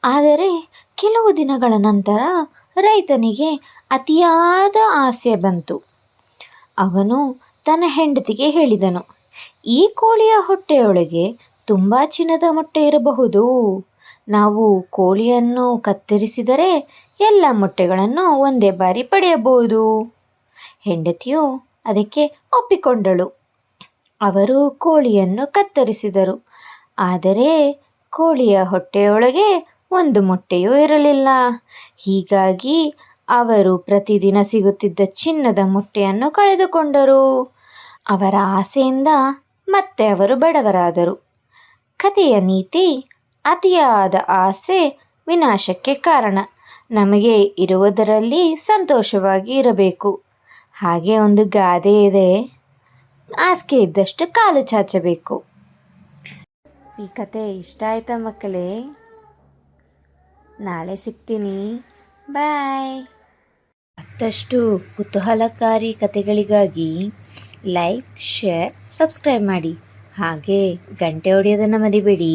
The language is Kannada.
ಆದರೆ ಕೆಲವು ದಿನಗಳ ನಂತರ ರೈತನಿಗೆ ಅತಿಯಾದ ಆಸೆ ಬಂತು. ಅವನು ತನ್ನ ಹೆಂಡತಿಗೆ ಹೇಳಿದನು, ಈ ಕೋಳಿಯ ಹೊಟ್ಟೆಯೊಳಗೆ ತುಂಬ ಚಿನ್ನದ ಮೊಟ್ಟೆ ಇರಬಹುದು. ನಾವು ಕೋಳಿಯನ್ನು ಕತ್ತರಿಸಿದರೆ ಎಲ್ಲ ಮೊಟ್ಟೆಗಳನ್ನು ಒಂದೇ ಬಾರಿ ಪಡೆಯಬಹುದು. ಹೆಂಡತಿಯು ಅದಕ್ಕೆ ಒಪ್ಪಿಕೊಂಡಳು. ಅವರು ಕೋಳಿಯನ್ನು ಕತ್ತರಿಸಿದರು. ಆದರೆ ಕೋಳಿಯ ಹೊಟ್ಟೆಯೊಳಗೆ ಒಂದು ಮೊಟ್ಟೆಯೂ ಇರಲಿಲ್ಲ. ಹೀಗಾಗಿ ಅವರು ಪ್ರತಿದಿನ ಸಿಗುತ್ತಿದ್ದ ಚಿನ್ನದ ಮೊಟ್ಟೆಯನ್ನು ಕಳೆದುಕೊಂಡರು. ಅವರ ಆಸೆಯಿಂದ ಮತ್ತೆ ಅವರು ಬಡವರಾದರು. ಕಥೆಯ ನೀತಿ: ಅತಿಯಾದ ಆಸೆ ವಿನಾಶಕ್ಕೆ ಕಾರಣ. ನಮಗೆ ಇರುವುದರಲ್ಲಿ ಸಂತೋಷವಾಗಿ ಇರಬೇಕು. ಹಾಗೆ ಒಂದು ಗಾದೆ ಇದೆ, ಹಾಸಿಗೆ ಇದ್ದಷ್ಟು ಕಾಲು ಚಾಚಬೇಕು. ಈ ಕತೆ ಇಷ್ಟ ಆಯ್ತಾ ಮಕ್ಕಳೇ? ನಾಳೆ ಸಿಗ್ತೀನಿ. ಬಾಯ್. ಮತ್ತಷ್ಟು ಕುತೂಹಲಕಾರಿ ಕತೆಗಳಿಗಾಗಿ ಲೈಕ್, ಶೇರ್, ಸಬ್ಸ್ಕ್ರೈಬ್ ಮಾಡಿ. ಹಾಗೆ ಗಂಟೆ ಹೊಡೆಯೋದನ್ನು ಮರಿಬೇಡಿ.